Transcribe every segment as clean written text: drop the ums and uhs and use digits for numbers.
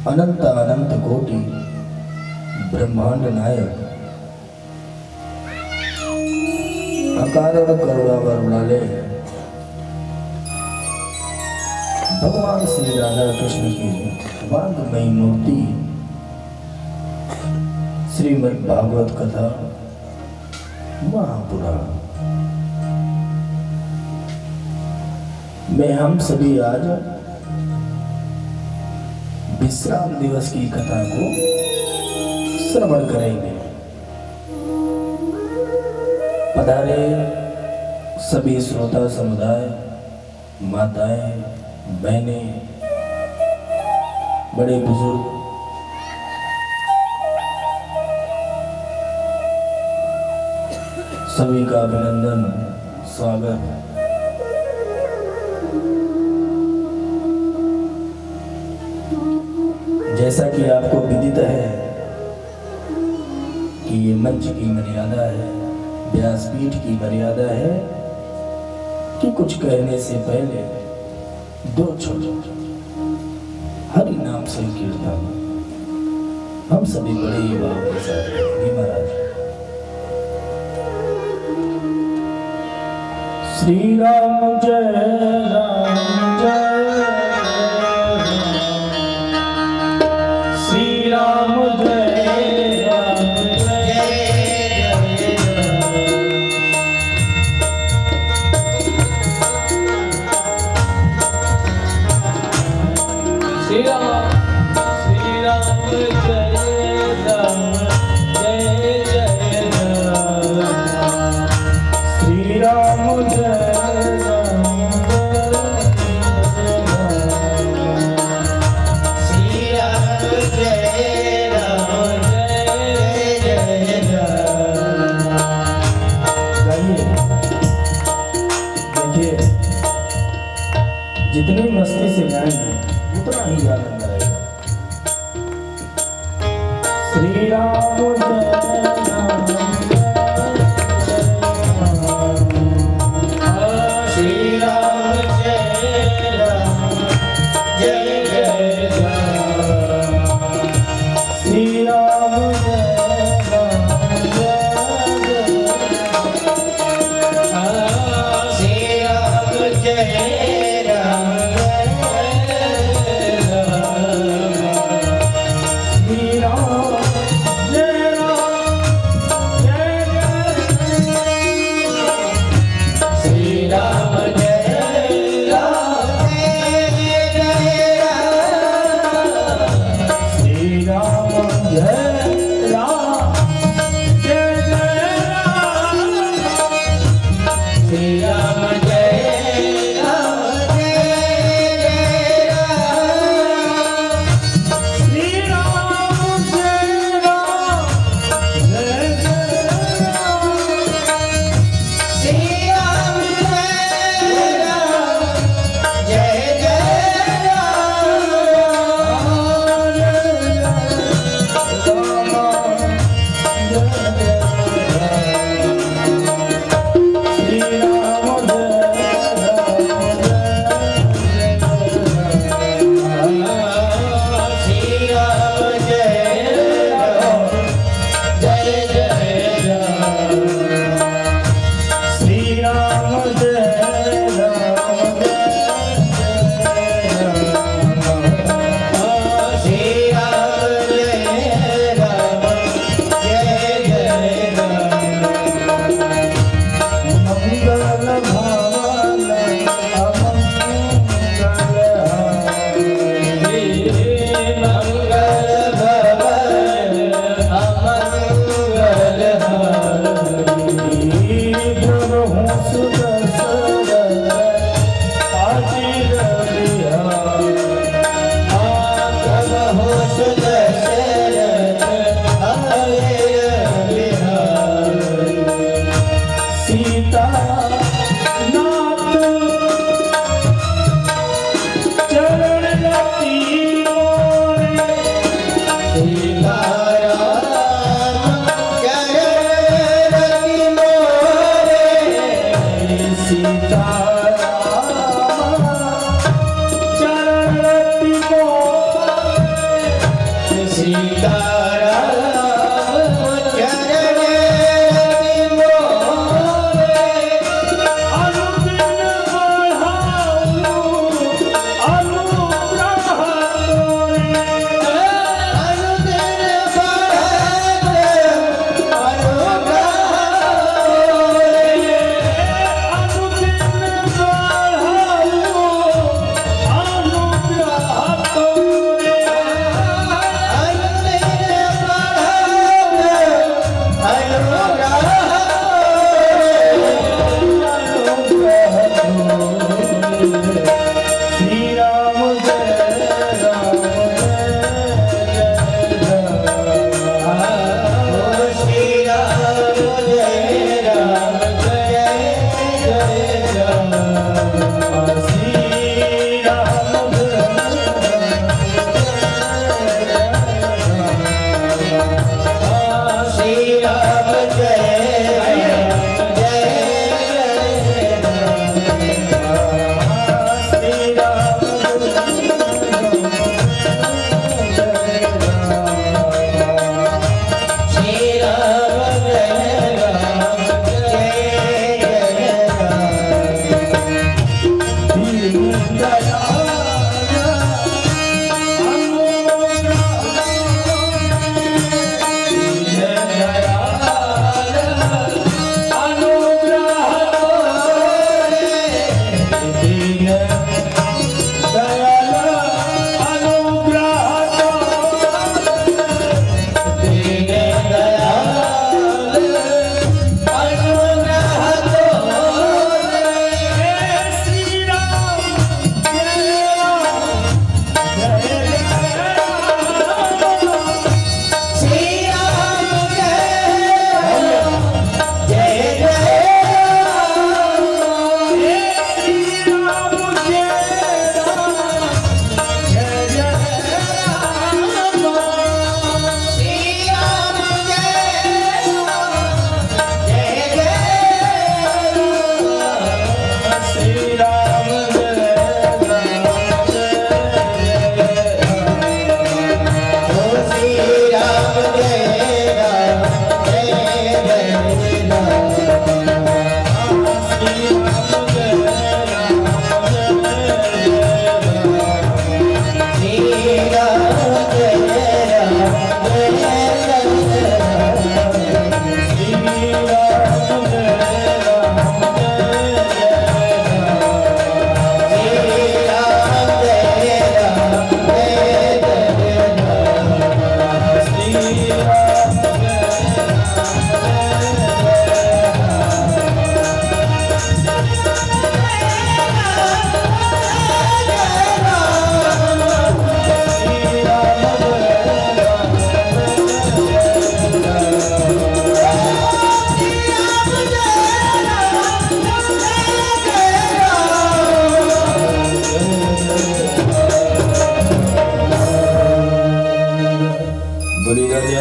अनंत अनंत कोटि ब्रह्मांड नायक अकारण करुणा वरुणालय भगवान श्री राधा कृष्ण की वांगमयी मूर्ति श्रीमद् भागवत कथा महापुराण में हम सभी आज विश्राम दिवस की कथा को श्रवण करेंगे। पधारे सभी श्रोता समुदाय, माताएं, बहनें, बड़े बुजुर्ग, सभी का अभिनंदन, स्वागत। जैसा कि आपको विदित है कि ये मंच की मर्यादा है, व्यासपीठ की मर्यादा है कि कुछ कहने से पहले दो छोटे हरि नाम संकीर्तन हम सभी बड़े ही भाव के साथ करेंगे। महाराज श्री राम जय राम जय जितनी मस्ती से गाएंगे उतना ही आनंद आएगा। श्री राम जय राम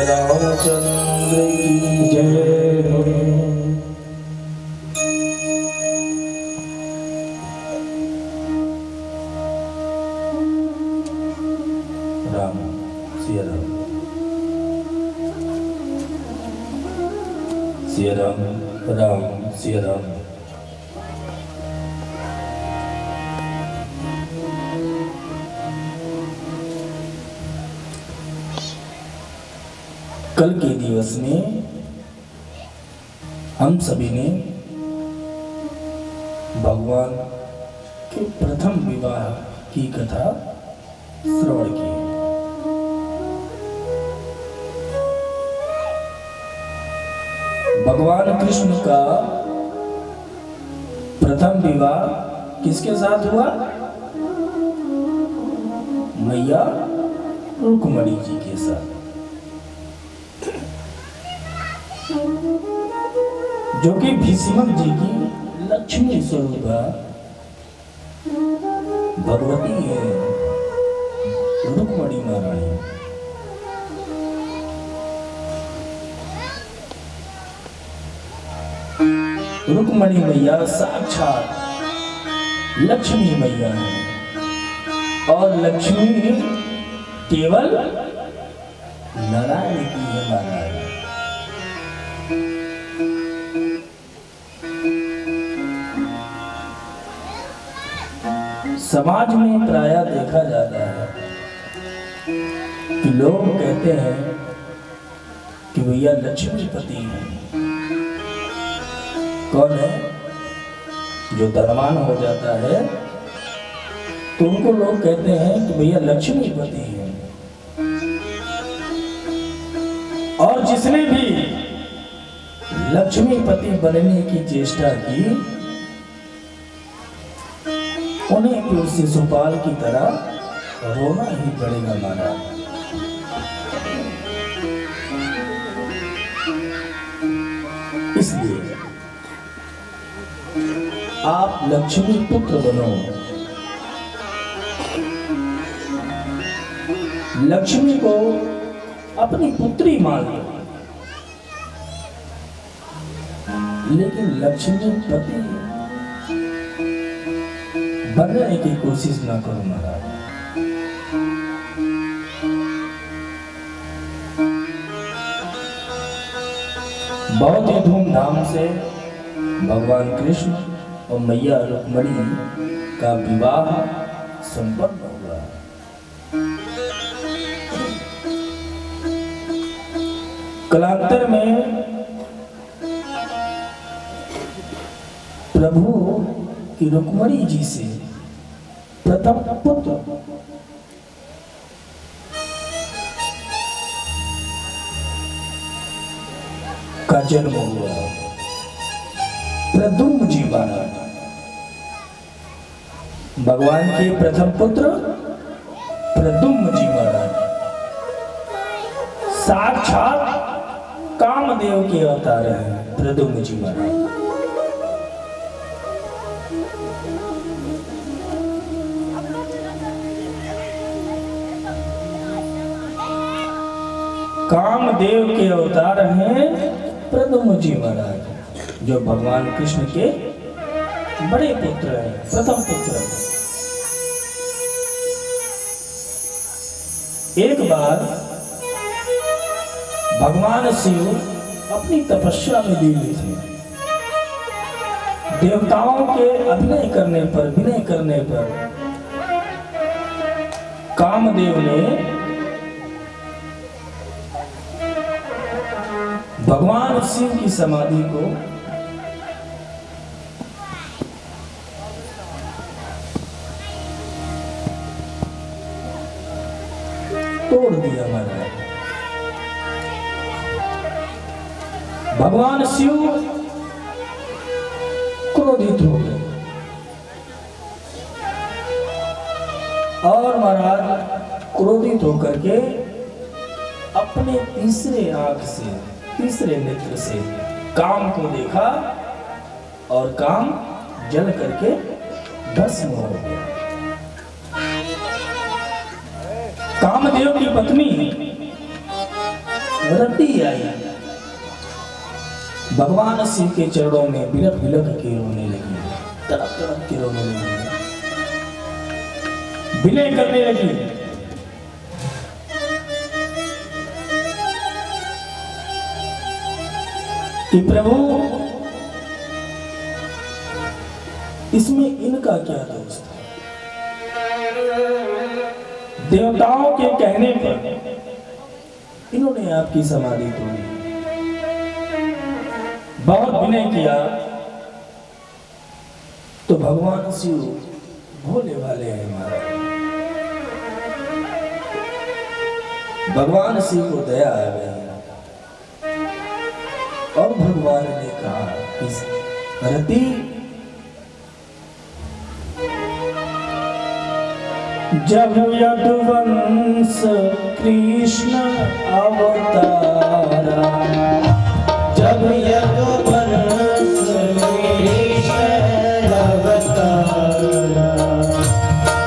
रामचंद्र की जय हो। राम सिया राम, सिया राम, राम सिया राम। कल के दिवस में हम सभी ने भगवान के प्रथम विवाह की कथा श्रवण की। भगवान कृष्ण का प्रथम विवाह किसके साथ हुआ? मैया रुक्मिणी जी के साथ, जो कि भीष्मक जी की लक्ष्मी स्वरूपा भगवती है, रुक्मिणी महारानी। रुक्मिणी मैया साक्षात लक्ष्मी मैया है, और लक्ष्मी केवल नारायण की है। नारायण समाज में प्रायः देखा जाता है कि लोग कहते हैं कि भैया लक्ष्मीपति हैं। कौन है? जो धनवान हो जाता है तो उनको लोग कहते हैं कि भैया लक्ष्मीपति हैं। और जिसने भी लक्ष्मीपति बनने की चेष्टा की, उन्हें भी शिशुपाल की तरह रोना ही पड़ेगा महाराज। इसलिए आप लक्ष्मी पुत्र बनो, लक्ष्मी को अपनी पुत्री मान लो, लेकिन लक्ष्मी पति बनने की कोशिश ना करो महाराज। बहुत ही धूमधाम से भगवान कृष्ण और मैया रुक्मिणी का विवाह संपन्न हुआ। कालांतर में प्रभु की रुक्मणी जी से प्रथम पुत्र का जन्म हुआ, प्रद्युम्न जी महाराज। भगवान के प्रथम पुत्र प्रद्युम्न जी महाराज साक्षात कामदेव के अवतार हैं। प्रद्युम्न जी महाराज कामदेव के अवतार हैं प्रद्युम्न जी महाराज, जो भगवान कृष्ण के बड़े पुत्र हैं, प्रथम पुत्र हैं। एक बार भगवान शिव अपनी तपस्या में लीन थे। देवताओं के अभिनय करने पर, विनय करने पर कामदेव ने भगवान शिव की समाधि को तोड़ दिया महाराज। भगवान शिव क्रोधित हो गए और महाराज क्रोधित होकर के अपने तीसरे आंख से, तीसरे नेत्र से काम को देखा और काम जल करके भस्म हो गया। कामदेव की पत्नी रति आई, भगवान शिव के चरणों में बिलख बिलख के रोने लगी, तड़प तड़प के रोने लगी, विनय करने लगी। कि प्रभु इसमें इनका क्या दोष था? देवताओं के कहने पर इन्होंने आपकी समाधि तोड़ी, बहुत विनय किया तो भगवान शिव भोले वाले हैं महाराज। भगवान शिव को दया आ गई और भगवान ने कहा कि रति जब यदुवंश कृष्ण अवतारा, जब यदुवंश कृष्ण अवतारा,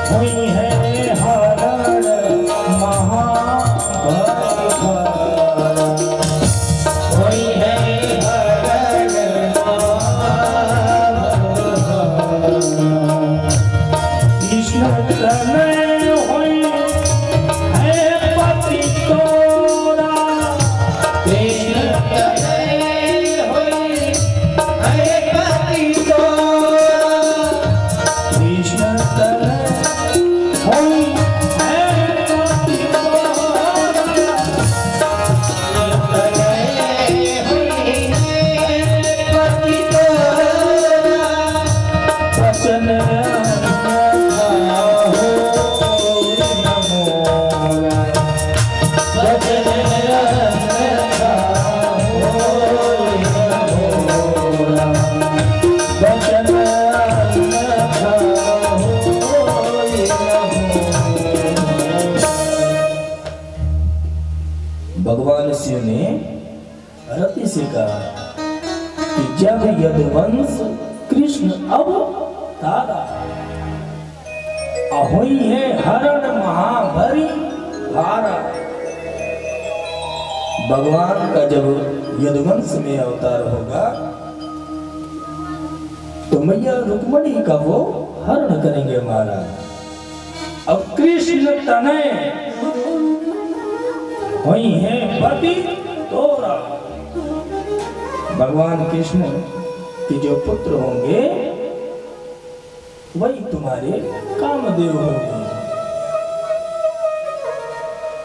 हुई है हरण महाभारा, हुई है हरण महाभारा, कृष्ण तनय भगवान शिव ने रति से कहा कि जब यदुवंश कृष्ण अवतारा, अहोई है हरण महाभरी भारा। भगवान का जब यदुवंश में अवतार होगा तो मैया रुक्मणी का वो हरण करेंगे महाराज। अब कृष्ण तनय हुई है पति तोरा, भगवान कृष्ण के जो पुत्र होंगे वही तुम्हारे कामदेव होंगे।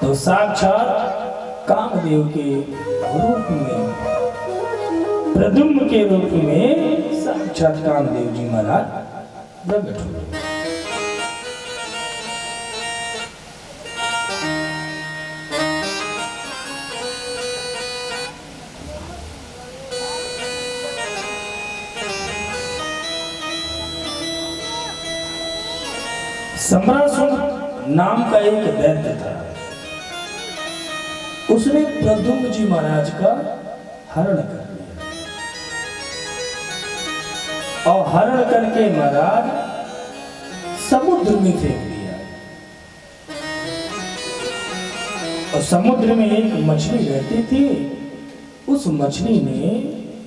तो साक्षात कामदेव के रूप में, प्रद्युम्न के रूप में साक्षात कामदेव जी महाराज प्रकट हुए। सम्रासुर नाम का एक दैत्य था। उसने प्रद्युम्न जी महाराज का हरण कर लिया और हरण करके महाराज समुद्र में फेंक दिया। और समुद्र में एक मछली रहती थी, उस मछली ने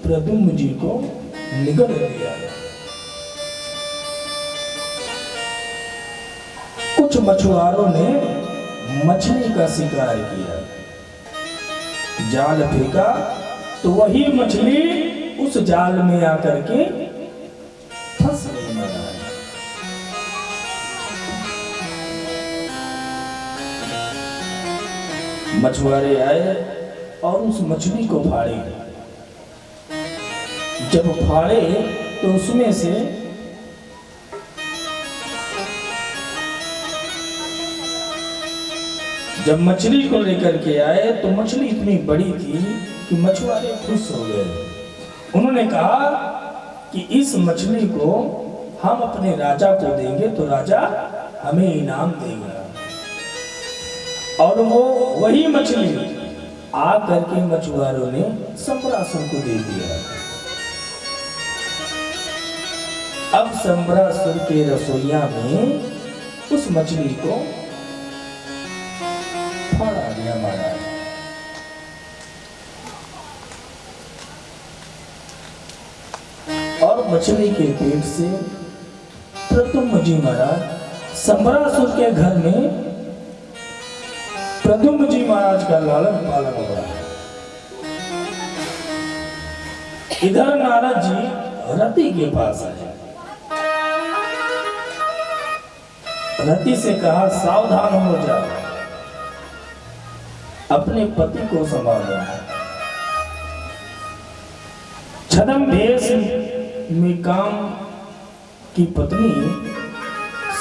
प्रद्युम्न जी को निगल लिया। कुछ मछुआरों ने मछली का शिकार किया, जाल फेंका तो वही मछली उस जाल में आकर के फंस गई महाराज। मछुआरे आए और उस मछली को फाड़े। जब फाड़े तो उसमें से जब मछली को लेकर के आए तो मछली इतनी बड़ी थी कि मछुआरे खुश हो गए। उन्होंने कहा कि इस मछली को हम अपने राजा को देंगे तो राजा हमें इनाम देगा। और वो वही मछली आ करके मछुआरों ने सम्रासुर को दे दिया। अब सम्रासुर के रसोइया में उस मछली को फाड़ा गया महाराज। और मछली के पेट से प्रद्युम्न जी महाराज सम्रासुर के घर में प्रद्युम्न जी महाराज का लालन पालन हो रहा है। इधर नारद जी रति के पास आए। रति से कहा सावधान हो जाओ, अपने पति को संभालो। छद्म भेष में काम की पत्नी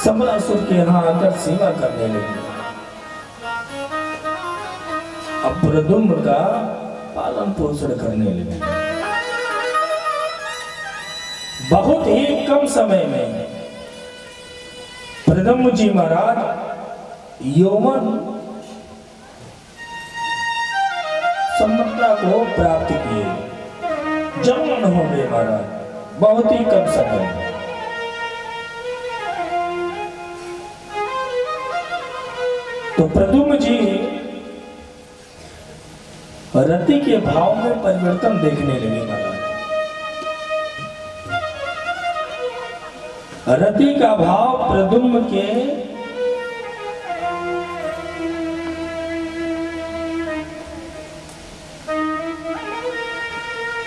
सम्रासुर के यहाँ आकर सेवा करने लगी। अब प्रद्युम्न का पालन पोषण करने लगी। बहुत ही कम समय में प्रद्युम्न जी महाराज यौवन सम्मता को प्राप्त किए, जवान हो गए महाराज बहुत ही कम समय में। तो प्रद्युम्न जी रति के भाव में परिवर्तन देखने लगे महाराज। रति का भाव प्रद्युम्न के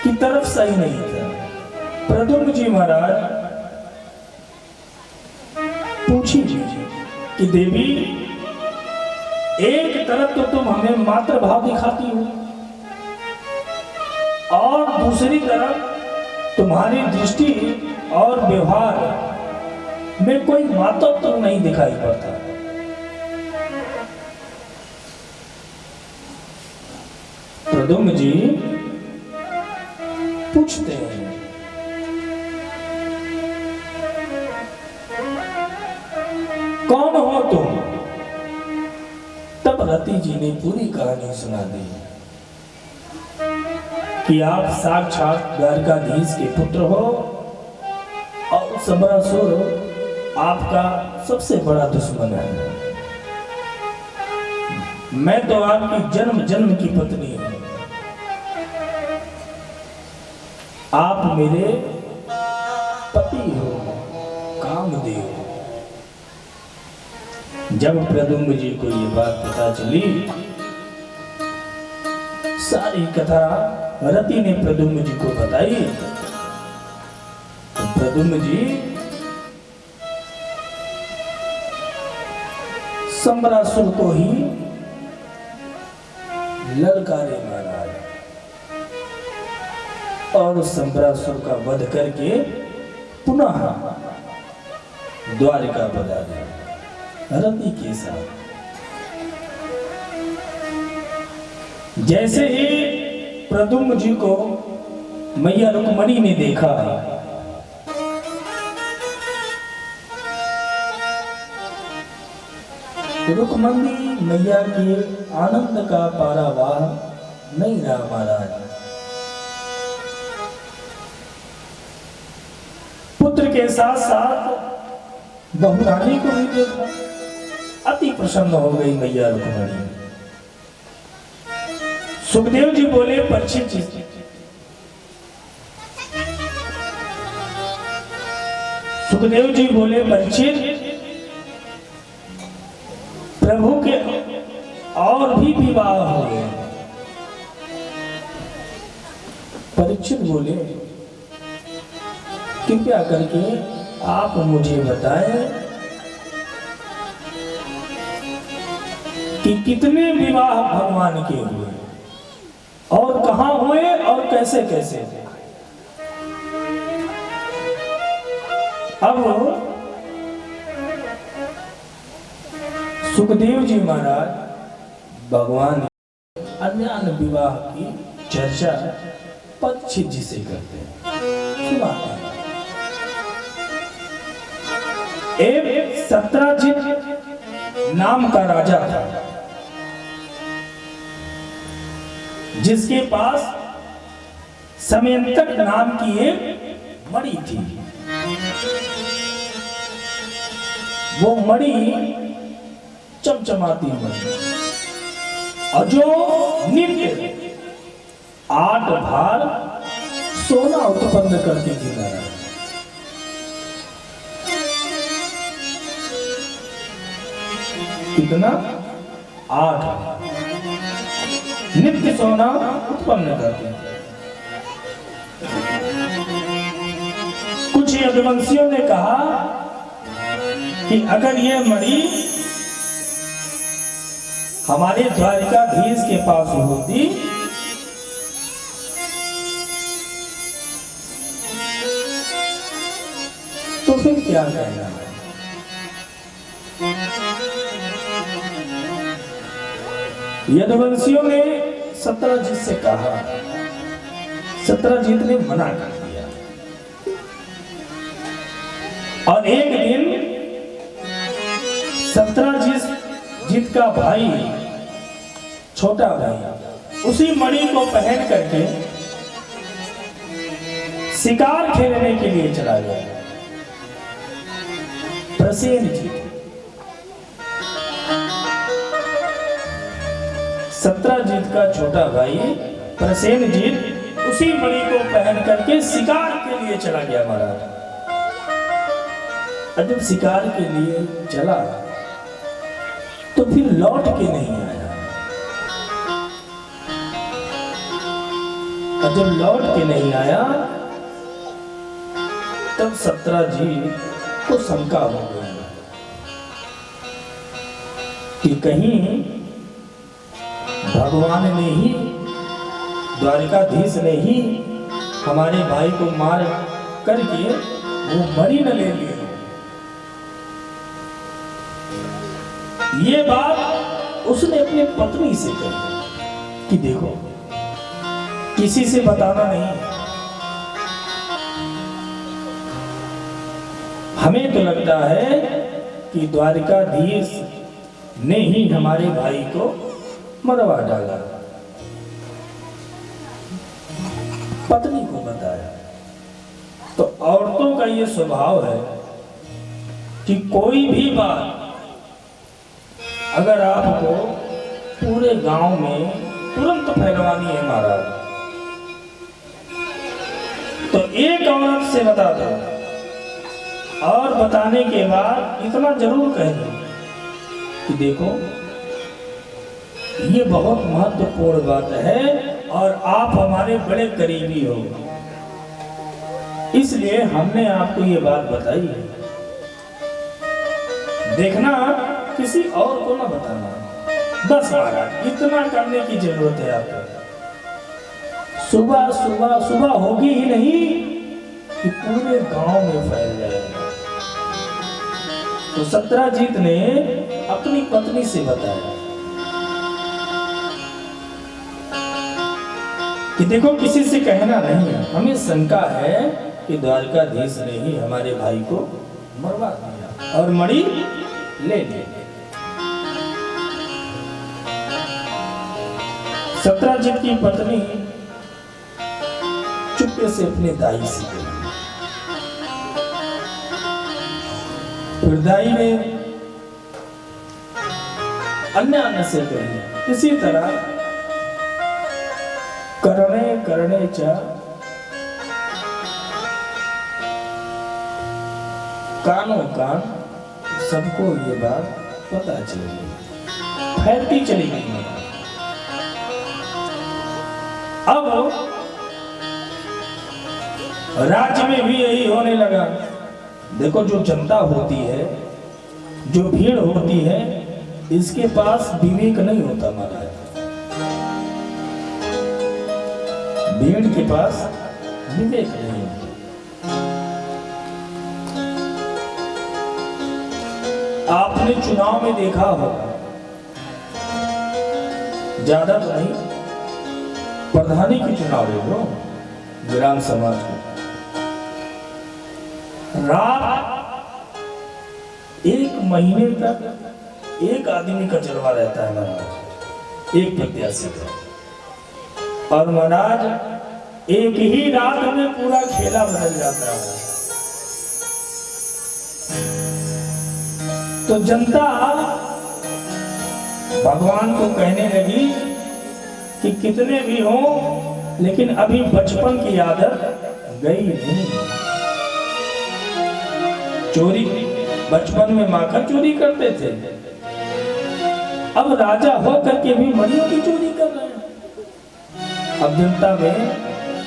की तरफ सही नहीं था। प्रद्युम्न जी महाराज पूछी कि देवी, एक तरफ तो तुम हमें मातृ भाव दिखाती हो और दूसरी तरफ तुम्हारी दृष्टि और व्यवहार में कोई मातृत्व तो नहीं दिखाई पड़ता। प्रद्युम्न जी पूछते हैं, कौन हो तुम? तब रति जी ने पूरी कहानी सुना दी कि आप साक्षात द्वारकाधीश के पुत्र हो और सम्रासुर आपका सबसे बड़ा दुश्मन है। मैं तो आपकी जन्म जन्म की पत्नी हूं। आप मेरे पति हो, कामदेव। जब प्रद्युम्न जी को ये बात पता चली, सारी कथा रति ने प्रद्युम्न जी को बताई। तो प्रद्युम्न जी संबरासुर को ही ललकारे महाराज और संबरासुर का वध करके पुनः द्वारिका पधारे रति के साथ। जैसे ही प्रद्युम्न जी को मैया रुक्मणी ने देखा, रुक्मणी मैया के आनंद का पारावार नहीं रहा महाराज। पुत्र के साथ साथ बहुरानी को भी देखा, अति प्रसन्न हो गई मैया रुक्मणी। सुखदेव जी बोले, परीक्षित जी, सुखदेव जी बोले, परीक्षित, प्रभु के और भी विवाह हुए। परीक्षित बोले, कृपया करके आप मुझे बताएं कि कितने विवाह भगवान के हुए और कहां हुए और कैसे कैसे। अब सुखदेव जी महाराज भगवान अन्य अन्य विवाह की चर्चा परीक्षित जी से करते हैं, सुनाते हैं। एक सत्राजित नाम का राजा था, जिसके पास समयंतक नाम की एक मणि थी। वो मणि चमचमाती मणि, और जो नित्य 8 भार सोना उत्पन्न करती थी महाराज। कितना? 8 नित्य सोना उत्पन्न करती थी। कुछ यदुवंशियों ने कहा कि अगर यह मणि हमारे द्वारिकाधीश के पास होती तो फिर क्या कहना। यदुवंशियों ने सत्रजीत से कहा, सत्रजीत ने मना कर दिया। और एक दिन सत्रजीत का भाई, छोटा भाई, उसी मणि को पहन करके शिकार खेलने के लिए चला गया। प्रसेनजीत, सत्रजीत का छोटा भाई प्रसेनजीत उसी मणि को पहन करके शिकार के लिए चला गया महाराज। जब शिकार के लिए चला तो फिर लौट के नहीं आया। और जब लौट के नहीं आया तब सत्रजीत को शंका हो गई कि कहीं भगवान ने ही, द्वारिकाधीश ने ही हमारे भाई को मार करके वो मणि न ले लिए। ये बात उसने अपनी पत्नी से कही कि देखो, किसी से बताना नहीं, हमें तो लगता है कि द्वारिकाधीश ने ही हमारे भाई को मरवा डाला। पत्नी को बताया। तो औरतों का ये स्वभाव है कि कोई भी बात अगर आपको पूरे गांव में तुरंत फैलवानी है महाराज, तो एक औरत से बता दो, और बताने के बाद इतना जरूर कह दो कि देखो ये बहुत महत्वपूर्ण बात है और आप हमारे बड़े करीबी हो, इसलिए हमने आपको ये बात बताई है। देखना किसी और को ना बताना। बस महाराज इतना करने की जरूरत है आपको। सुबह सुबह सुबह होगी ही नहीं कि पूरे गांव में फैल जाएगा। तो सत्राजीत ने अपनी पत्नी से बताया कि देखो किसी से कहना नहीं है, हमें शंका है कि द्वारकाधीश ने ही हमारे भाई को मरवा दिया और मणि ले लिया। सत्राजीत की पत्नी चुपके से अपने दाई से गई। फिर दाई ने अन्य से कही, इसी तरह करने चा कानों कान सबको ये बात पता चली, फैलती चली गई। अब राज्य में भी यही होने लगा। देखो जो जनता होती है, जो भीड़ होती है, इसके पास विवेक नहीं होता महाराज। भीड़ के पास विवेक नहीं होता। आपने चुनाव में देखा होगा, ज्यादा तो नहीं, प्रधानी की चुनाव ले लो, ग्राम समाज को, रात 1 महीने तक एक आदमी का जलवा रहता है महाराज, एक प्रत्याशी का। और महाराज एक ही रात में पूरा खेला बदल जाता है। तो जनता भगवान को कहने लगी कि कितने भी हो, लेकिन अभी बचपन की आदत गई नहीं। चोरी, बचपन में माखन चोरी करते थे, अब राजा होकर के भी मणियों की चोरी कर रहे हैं। अब जनता में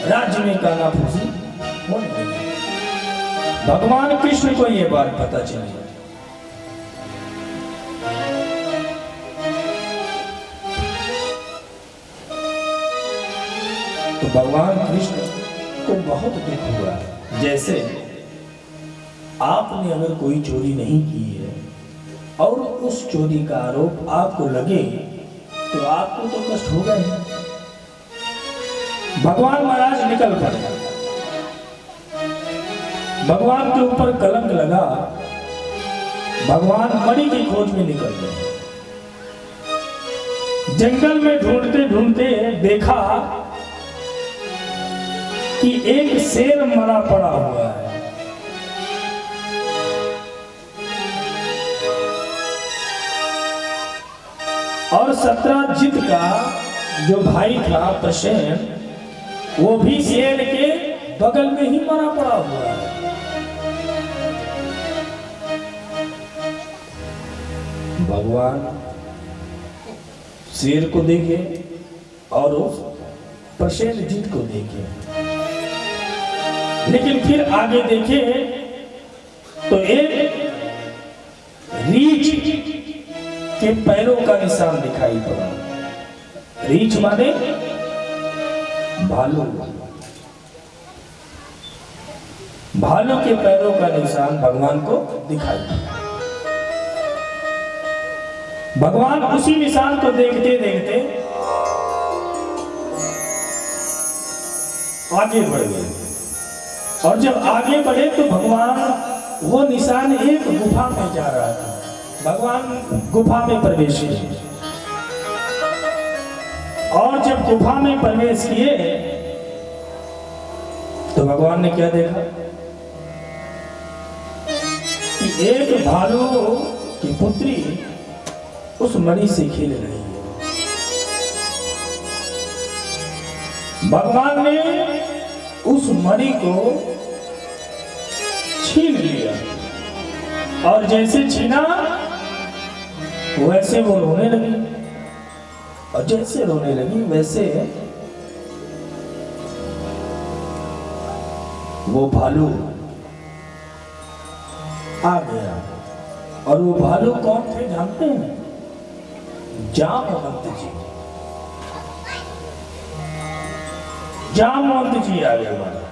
राज्य में कानाफूसी होने लगी। भगवान कृष्ण को यह बात पता चली। तो भगवान कृष्ण को बहुत दुख हुआ। जैसे आपने अगर कोई चोरी नहीं की है और उस चोरी का आरोप आपको लगे तो आपको तो कष्ट होगा ही। भगवान महाराज निकल पड़े। भगवान के ऊपर कलंक लगा। भगवान मणि की खोज में निकल गए। जंगल में ढूंढते ढूंढते देखा कि एक शेर मरा पड़ा हुआ है। और सत्राजीत का जो भाई था प्रसेन, वो भी शेर के बगल में ही मरा पड़ा हुआ है। भगवान शेर को देखे और प्रसेनजीत को देखे, लेकिन फिर आगे देखे तो एक रीछ के पैरों का निशान दिखाई पड़ा। रीछ माने भालू। भालू के पैरों का निशान भगवान को दिखाई पड़ा। भगवान उसी निशान को देखते देखते आगे बढ़ गए। और जब आगे बढ़े तो भगवान वो निशान एक गुफा में जा रहा था। भगवान गुफा में प्रवेश किए और जब गुफा में प्रवेश किए तो भगवान ने क्या देखा कि एक भालू की पुत्री उस मणि से खेल रही है। भगवान ने उस मणि को छीन लिया और जैसे छीना वैसे वो रोने लगी, और जैसे रोने लगी वैसे वो भालू आ गया और वो भालू कौन थे जानते हैं? जामवंत जी। जामवंत जी आ गए हमारे।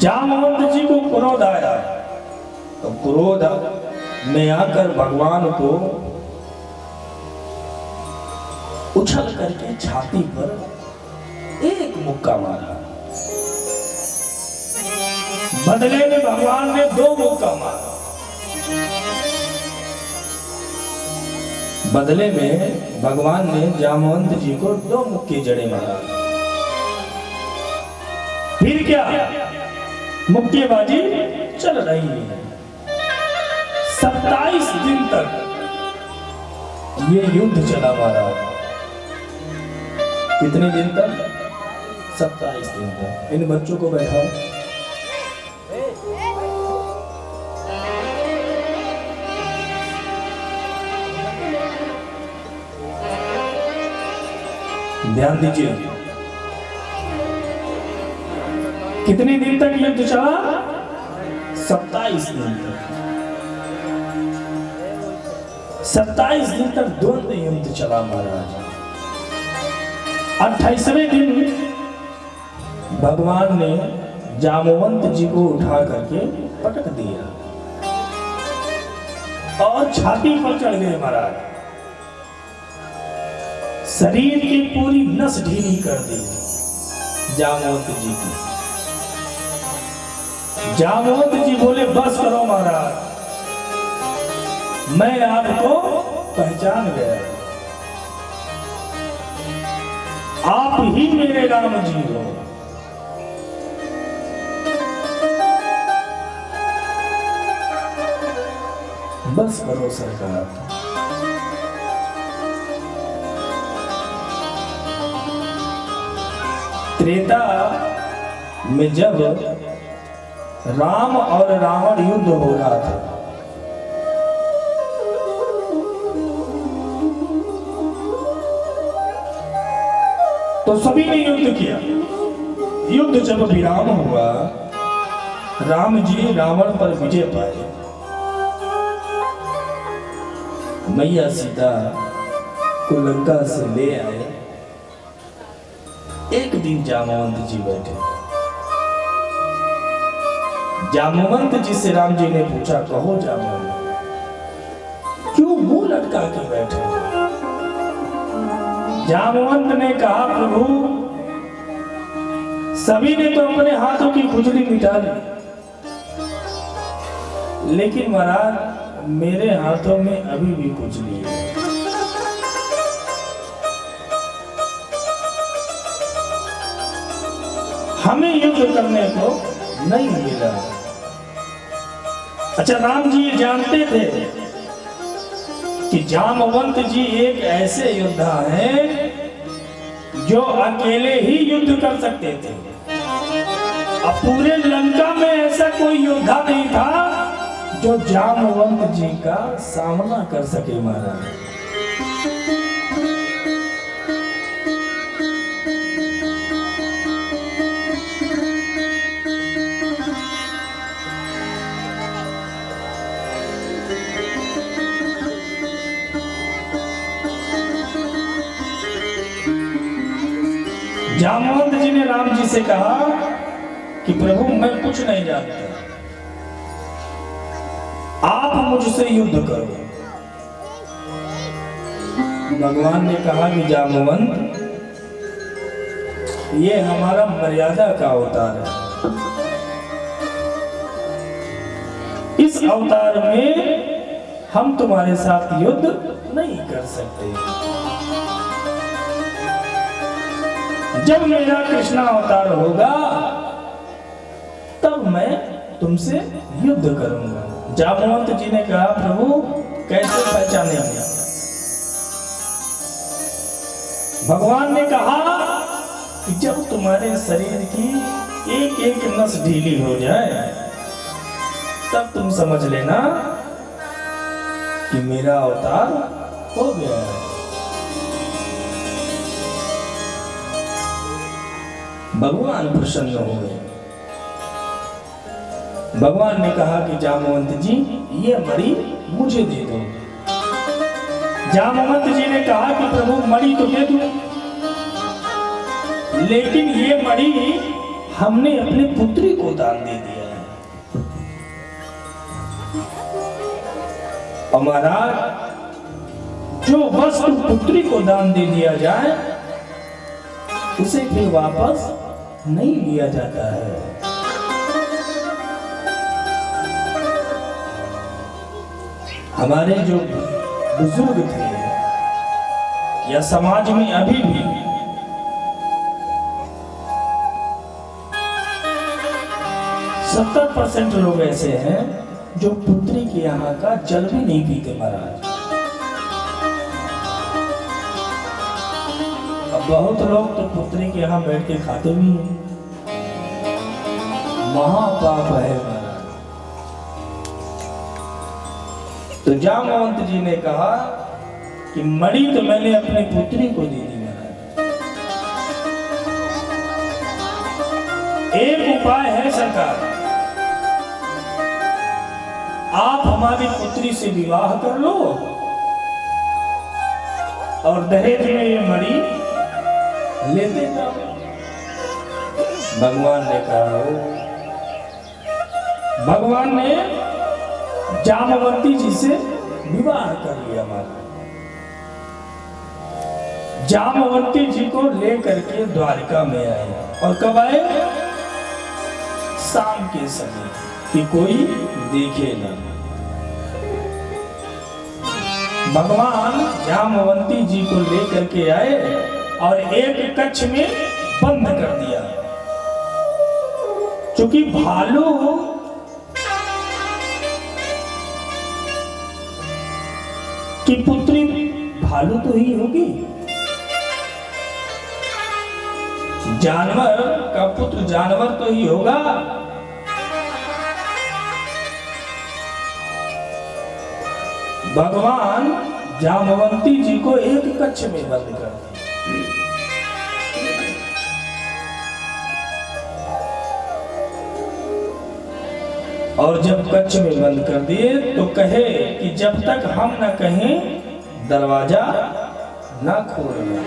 जामवंत जी को क्रोध आया, तो क्रोध में आकर भगवान को उछल करके छाती पर एक मुक्का मारा। बदले में भगवान ने 2 मुक्का मारा। बदले में भगवान ने जामवंत जी को 2 मुक्के जड़े मारा। फिर क्या मुक्केबाजी चल रही है। 27 दिन तक ये युद्ध चला महाराज। कितने दिन तक? 27 दिन तक। इन बच्चों को बैठाओ। ध्यान दीजिए। कितने दिन तक युद्ध चला? 27 दिन तक। 27 दिन तक द्वंद्व युद्ध चला महाराज। 28वें दिन भगवान ने जामवंत जी को उठा करके पटक दिया और छाती पर चढ़ गए महाराज। शरीर की पूरी नस ढीली कर दी जामवंत जी की। जामवंत जी बोले बस करो महाराज, मैं आपको पहचान गया, आप ही मेरे राम जी हो। बस करो सरकार। त्रेता में जब राम और रावण युद्ध हो रहा था, तो सभी ने युद्ध किया। युद्ध जब विराम हुआ, राम जी रावण पर विजय पाए। मैया सीता को लंका से ले आए। एक दिन जामवंत जी बैठे। जामवंत जी से राम जी ने पूछा, कहो जामवंत, क्यों मुंह लटका के बैठे? जामवंत ने कहा, प्रभु सभी ने तो अपने हाथों की खुजली मिटा ली, लेकिन महाराज मेरे हाथों में अभी भी खुजली है। हमें युद्ध करने को नहीं मिला। अच्छा, राम जी ये जानते थे कि जामवंत जी एक ऐसे योद्धा हैं जो अकेले ही युद्ध कर सकते थे। अब पूरे लंका में ऐसा कोई योद्धा नहीं था जो जामवंत जी का सामना कर सके महाराज। जामवंत जी ने राम जी से कहा कि प्रभु मैं कुछ नहीं जानता, आप मुझसे युद्ध करो। भगवान ने कहा कि जामवंत, ये हमारा मर्यादा का अवतार है। इस अवतार में हम तुम्हारे साथ युद्ध नहीं कर सकते। जब मेरा कृष्णा अवतार होगा तब मैं तुमसे युद्ध करूंगा। जामवंत जी ने कहा, प्रभु कैसे पहचाने हमें? भगवान ने कहा कि जब तुम्हारे शरीर की एक एक नस ढीली हो जाए तब तुम समझ लेना कि मेरा अवतार हो गया है। भगवान प्रसन्न हो गए। भगवान ने कहा कि जामवंत जी ये मणि मुझे दे दो। जामवंत जी ने कहा कि प्रभु मणि तो दे दो, लेकिन ये मणि हमने अपने पुत्री को दान दे दिया है। और महाराज जो वस्तु पुत्री को दान दे दिया जाए उसे फिर वापस नहीं लिया जाता है। हमारे जो बुजुर्ग थे या समाज में अभी भी 70% लोग ऐसे हैं जो पुत्री के यहाँ का जल भी नहीं पीते महाराज। अब बहुत लोग तो पुत्री के यहाँ बैठ के खाते भी हैं। महापाप है महाराज। तो जामवंत जी ने कहा कि मणि तो मैंने अपनी पुत्री को दे दी महाराज। एक उपाय है सरकार, आप हमारी पुत्री से विवाह कर लो और दहेज में ये मणि लेते जाओ। भगवान ने कहा, भगवान ने जामवंती जी से विवाह कर लिया महाराज। जामवंती जी को लेकर के द्वारिका में आए। और कब आए? शाम के समय कि कोई देखे ना। भगवान जामवंती जी को लेकर के आए और एक कक्ष में बंद कर दिया। क्योंकि भालू की पुत्री भालू तो ही होगी, जानवर का पुत्र जानवर तो ही होगा। भगवान जामवंती जी को एक कक्ष में बंद कर दिया। और जब कक्ष में बंद कर दिए तो कहे कि जब तक हम न कहें दरवाजा न खोलना।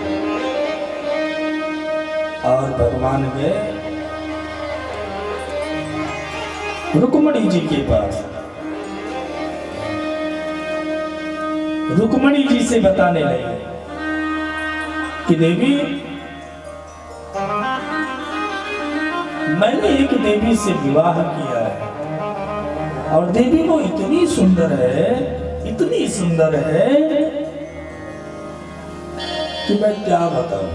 और भगवान गए रुक्मणी जी के पास। रुक्मणी जी से बताने लगे कि देवी, मैंने एक देवी से विवाह किया है और देवी वो इतनी सुंदर है, इतनी सुंदर है कि मैं क्या बताऊं।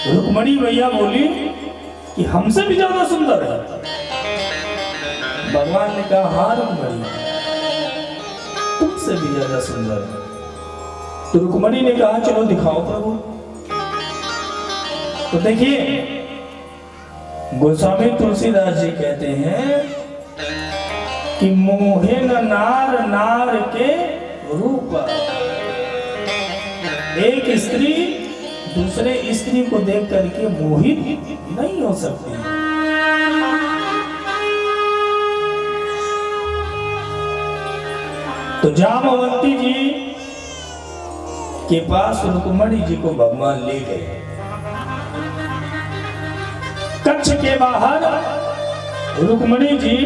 रुक्मणी भैया बोली कि हमसे भी ज्यादा सुंदर है। भगवान ने कहा, हाँ रुक्मणी तुमसे भी ज्यादा सुंदर है। तो रुक्मणी ने कहा, चलो दिखाओ प्रभु। तो देखिए गोस्वामी तुलसीदास जी कहते हैं कि मोहे न नार नार के रूप। एक स्त्री दूसरे स्त्री को देख करके मोहित नहीं हो सकती। तो जामवंती जी के पास रुक्मणी जी को भगवान ले गए। कक्ष के बाहर रुक्मणी जी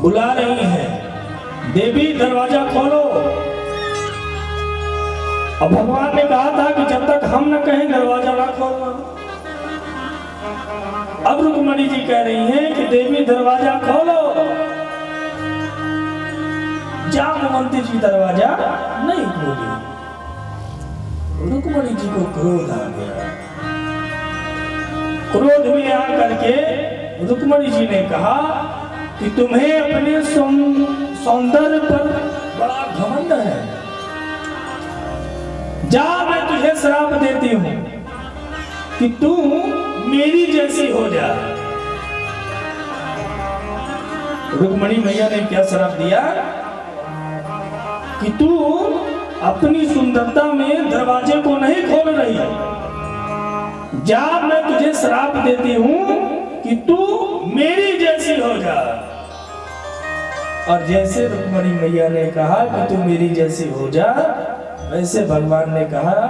बुला रही हैं, देवी दरवाजा खोलो। अब भगवान ने कहा था कि जब तक हम न कहें दरवाजा ना खोलना। अब रुक्मणी जी कह रही हैं कि देवी दरवाजा खोलो। जामवंती जी दरवाजा नहीं खोली। रुक्मणी जी को क्रोध आ गया। क्रोध में आकर के रुक्मणी जी ने कहा कि तुम्हें अपने सौंदर्य पर बड़ा घमंड है। जा, मैं तुझे श्राप देती हूं कि तू मेरी जैसी हो जा। रुक्मणी मैया ने क्या श्राप दिया कि तू अपनी सुंदरता में दरवाजे को नहीं खोल रही, जा मैं तुझे श्राप देती हूं कि तू मेरी जैसी हो जा। और जैसे रुक्मणी मैया ने कहा कि तू मेरी जैसी हो जा, वैसे भगवान ने कहा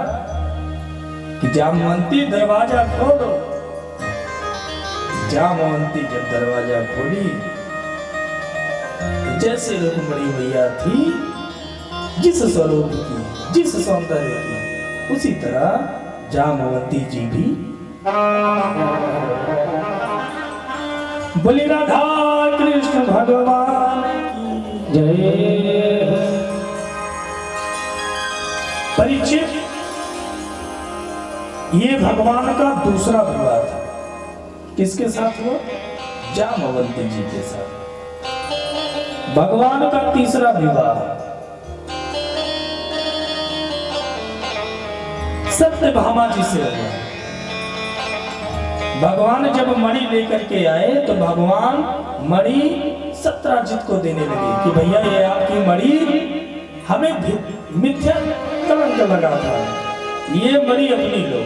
कि जामवंती दरवाजा खोलो। जामवंती जब दरवाजा खोली, जैसे रुक्मणी मैया थी, जिस स्वरूप की, जिस सौंदर्य की, उसी तरह जामवंती जी भी। बोली राधा कृष्ण भगवान की जय। परीक्षित, ये भगवान का दूसरा विवाह था। किसके साथ हुआ? जामवंती जी के साथ। भगवान का तीसरा विवाह सत्यभामा जी से हुआ। भगवान जब मणि लेकर के आए तो भगवान मणि सत्यजीत को देने लगे कि भैया ये आपकी मणि हमें मिथ्या कलंक लगा था, ये मणि अपनी लो।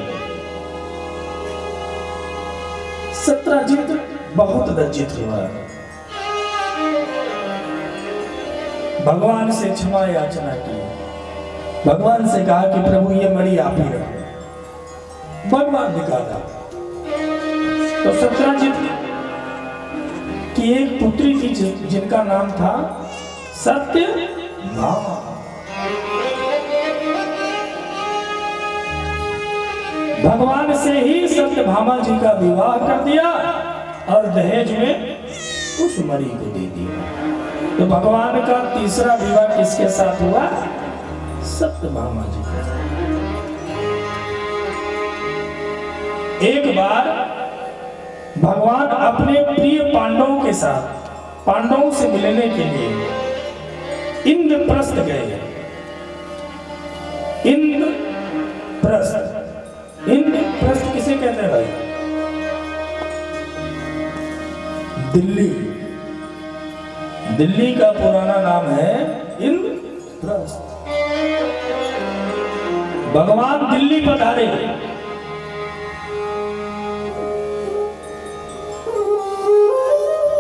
सत्यजीत बहुत लज्जित हुआ, भगवान से क्षमा याचना की, भगवान से कहा कि प्रभु ये मणि आप ही रखो। भगवान निकाला तो सत्यजीत की एक पुत्री थी जिनका नाम था सत्यभामा। भगवान से ही सत्यभामा जी का विवाह कर दिया और दहेज में उस मणि को दे दिया। तो भगवान का तीसरा विवाह किसके साथ हुआ? सत्यभामा जी के साथ। एक बार भगवान अपने प्रिय पांडवों के साथ, पांडवों से मिलने के लिए इंद्रप्रस्थ गए। इंद्रप्रस्थ किसे कहते हैं भाई? दिल्ली। दिल्ली का पुराना नाम है इंद्रप्रस्थ। भगवान दिल्ली पधारे।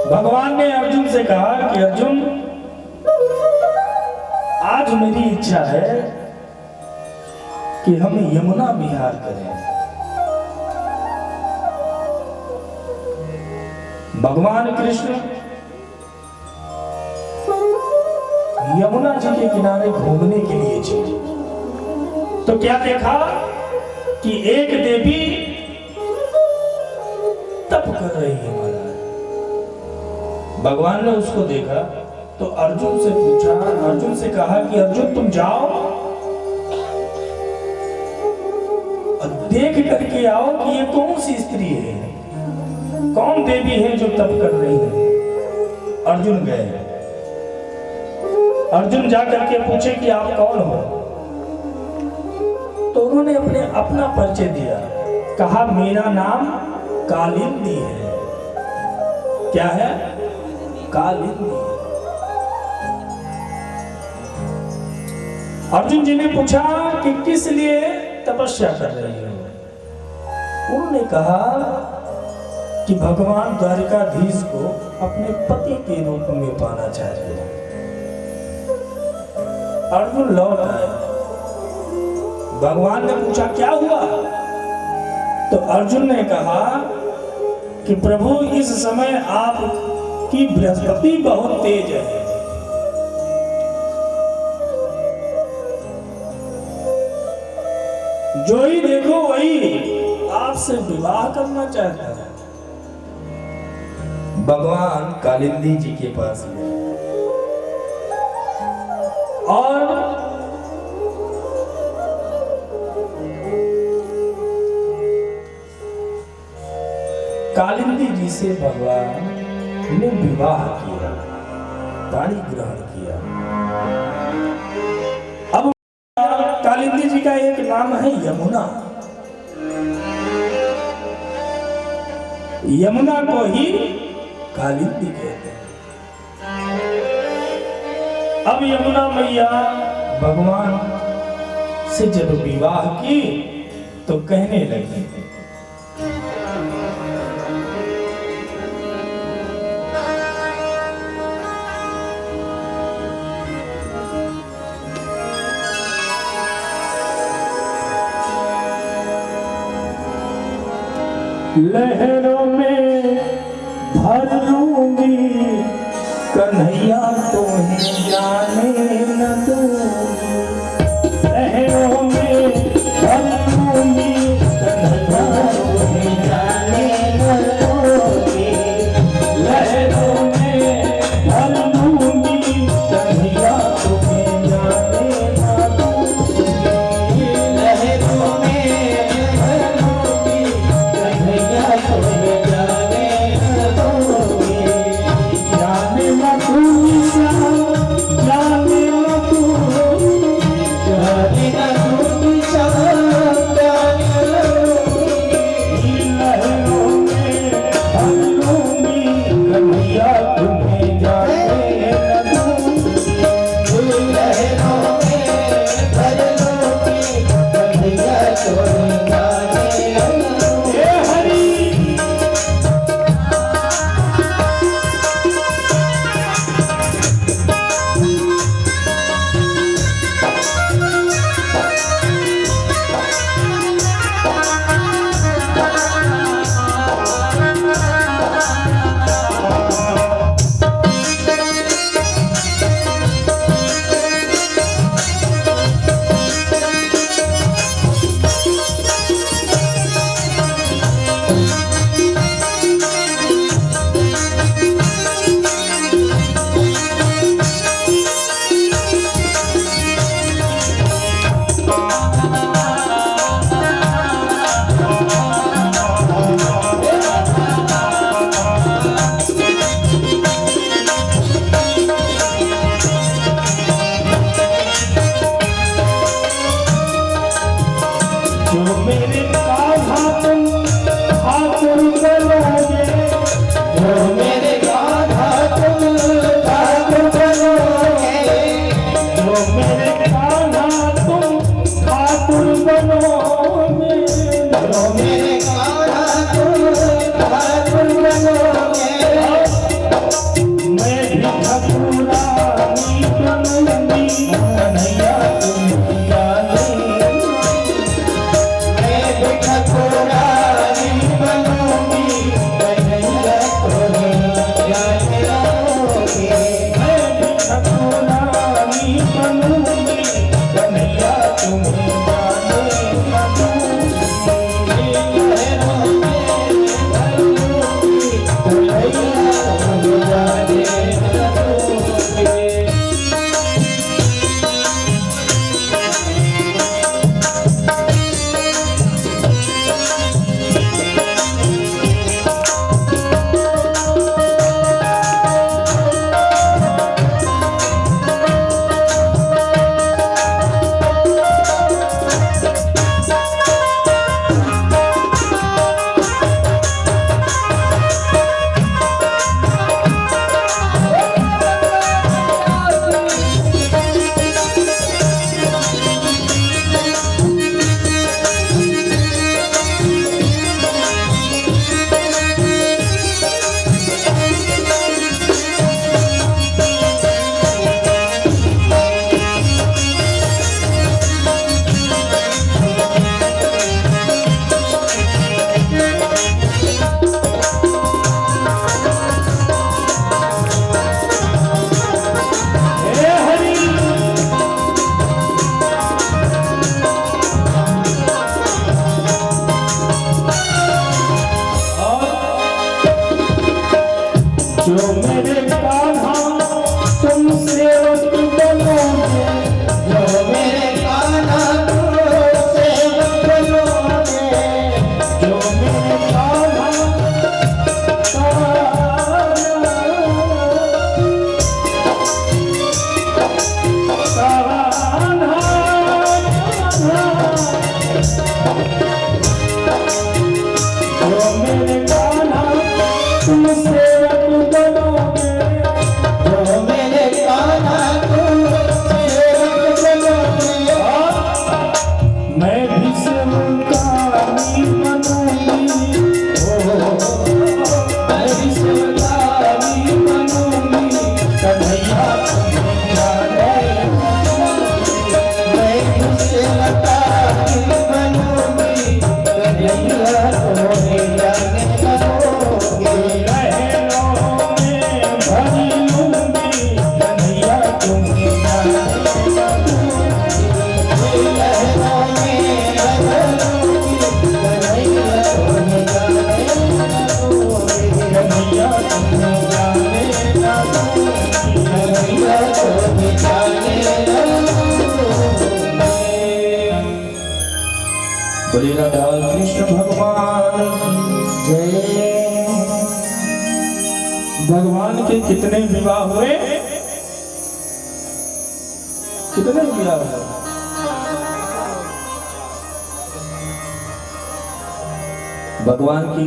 भगवान ने अर्जुन से कहा कि अर्जुन, आज मेरी इच्छा है कि हम यमुना विहार करें। भगवान कृष्ण यमुना जी के किनारे घूमने के लिए चले तो क्या देखा कि एक देवी तप कर रही है महाराज। भगवान ने उसको देखा तो अर्जुन से पूछा, अर्जुन से कहा कि अर्जुन तुम जाओ और देख करके आओ कि ये कौन सी स्त्री है, कौन देवी है जो तप कर रही है। अर्जुन गए। अर्जुन जाकर के पूछे कि आप कौन हो? तो उन्होंने अपना परिचय दिया। कहा मेरा नाम कालिंदी है। क्या है? कालिंदी। अर्जुन जी ने पूछा कि किस लिए तपस्या कर रही हो? उन्होंने कहा कि भगवान द्वारिकाधीश को अपने पति के रूप में पाना चाहते हैं। अर्जुन लौट आए। भगवान ने पूछा क्या हुआ? तो अर्जुन ने कहा कि प्रभु इस समय आपकी बृहस्पति बहुत तेज है। जो ही देखो वही आपसे विवाह करना चाहता है। भगवान कालिंदी जी के पास गए और कालिंदी जी से भगवान ने विवाह किया, वाणी ग्रहण किया। अब कालिंदी जी का एक नाम है यमुना। यमुना को ही कालिंदी कहते हैं। अब यमुना मैया भगवान से जब विवाह की तो कहने लगी लहरों में भर लूंगी कन्हैया तुम्हें जाने न दूंगी। लहरों में भर लूंगी कन्हैया तुम्हें जाने न दूंगी। लहरों में भर लूंगी कन्हैया तुम्हें जाने न दूंगी। लहरों में भर लूंगी कन्हैया तुम्हें जाने न दूंगी। जाने न दूंगी श्याम, जाने न दूंगी, जाने न दूंगी श्याम, जाने न दूंगी। लहरों में भर लूंगी कन्हैया तुम्हें जाने न दूंगी। लहरों में भर लूंगी कन्हैया तुम्हें जाने न दूंगी। हे हरि जो मेरे कान्हा तुम ठाकुर बनोगे, जो मेरे कान्हा तुम ठाकुर बनोगे, जो मेरे कान्हा तुम ठाकुर बनोगे, जो मेरे कान्हा तुम ठाकुर बनोगे। मैं भी ठाकुरानी बनूंगी कन्हैया तुम्हें जाने। ठाकुरानी बनूंगी कन्हैया तुम्हें जाने न दूंगी। मैं भी ठाकुरानी बनूंगी कन्हैया तुम्हें जाने न दूंगी। लहरों में भर लूंगी कन्हैया तुम्हें जाने न दूंगी। जो मेरे कान्हा तुम सेवक बनोगे, जो मेरे कान्हा तुम सेवक बनोगे, जो मेरे कान्हा जो मेरे कान्हा तुम सेवक बनोगे। बोले राधा कृष्ण भगवान की जय। भगवान के कितने विवाह हुए? कितने विवाह हुए? भगवान की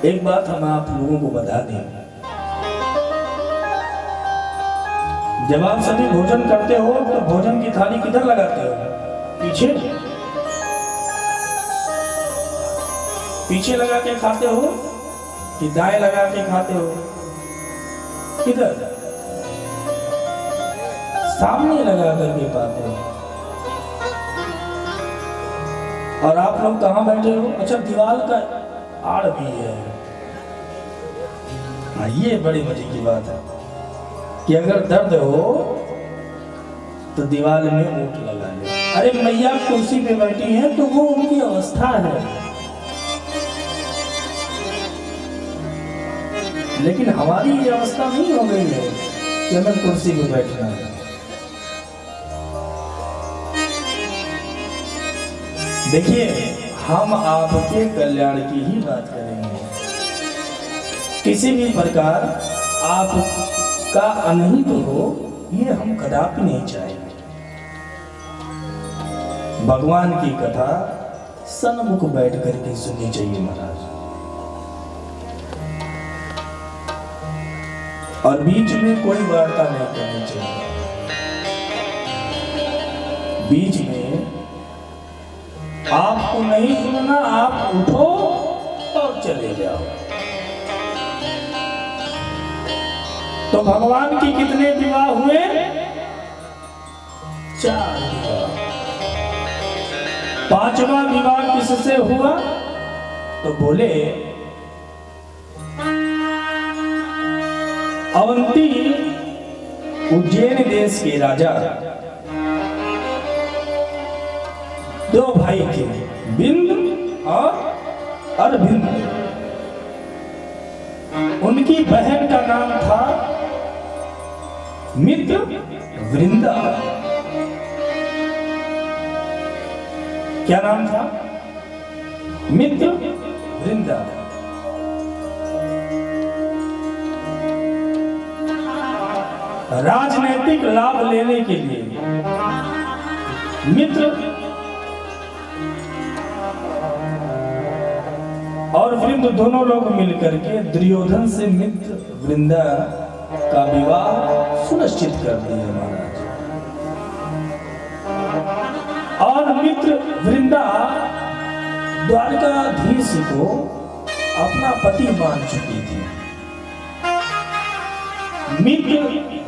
एक बात हम आप लोगों को बता दें, जब आप सभी भोजन करते हो तो भोजन की थाली किधर लगाते हो? पीछे पीछे लगा के खाते हो कि दाएं लगा के खाते हो? किधर? सामने लगा करके खाते हो। और आप लोग कहाँ बैठे हो? अच्छा, दीवार का आड़ भी है। ये बड़ी मजे की बात है कि अगर दर्द हो तो दीवार में ऊँट लगा ले। अरे मैया कुर्सी पे बैठी हैं तो वो उनकी अवस्था है, लेकिन हमारी ये अवस्था नहीं हो गई है कि हमें कुर्सी पे बैठना है। देखिए, हम आपके कल्याण की ही बात करेंगे। किसी भी प्रकार आपका अनहित हो, ये हम कदापि नहीं चाहेंगे। भगवान की कथा सन्मुख बैठ करके सुननी चाहिए महाराज, और बीच में कोई वार्ता नहीं करनी चाहिए। बीच में आपको नहीं सुनना, आप उठो और चले जाओ। तो भगवान की कितने विवाह हुए? 4 विवाह। 5वां विवाह किससे हुआ? तो बोले अवंती उज्जैन देश के राजा 2 भाई थे, बिंद और अरविंद। उनकी बहन का नाम था मित्र वृंदा। क्या नाम था? मित्र वृंदा। राजनैतिक लाभ लेने के लिए मित्र और वृंद दोनों लोग मिलकर के दुर्योधन से मित्र वृंदा का विवाह सुनिश्चित कर दिया महाराज। और मित्र वृंदा द्वारकाधीश को अपना पति मान चुकी थी। मित्र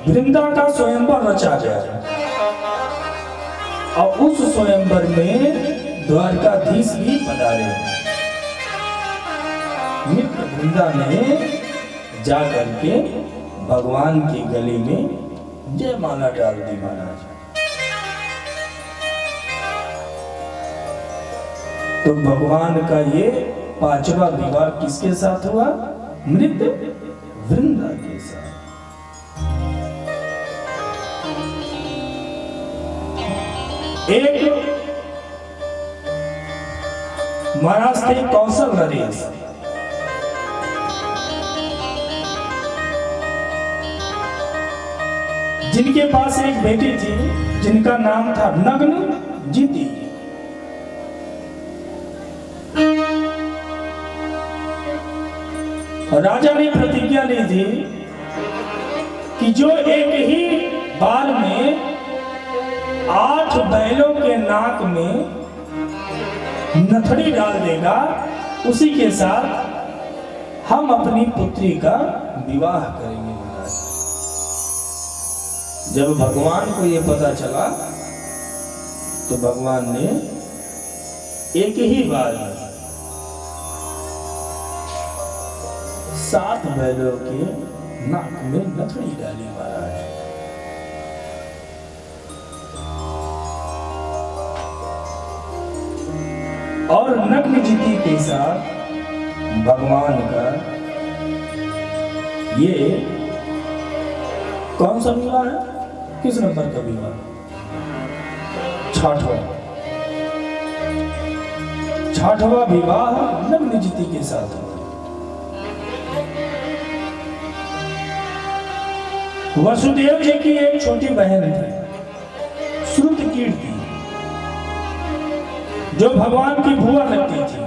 वृंदा का स्वयंवर रचा गया और उस स्वयंवर में द्वारकाधीश भी पधारे। मित्र वृंदा ने जाकर के भगवान की गली में जयमाला डाल दी महाराज। तो भगवान का ये 5वां विवाह किसके साथ हुआ? मित्र वृंदा के साथ। एक महाराज थे कौशल नरेश, जिनके पास एक बेटी थी जिनका नाम था नग्न जीती। राजा ने प्रतिज्ञा ली थी कि जो एक ही बार में 8 बैलों के नाक में नथड़ी डाल देगा, उसी के साथ हम अपनी पुत्री का विवाह करेंगे महाराज। जब भगवान को ये पता चला तो भगवान ने एक ही बार 7 बैलों के नाक में नथड़ी डाली महाराज। और नग्न जीती के साथ भगवान का ये कौन सा विवाह है? किस नंबर का विवाह? छठवां विवाह नग्नजिति के साथ। वसुदेव जी की एक छोटी बहन थी श्रुतकीर्ति, जो भगवान की बुआ लगती थी।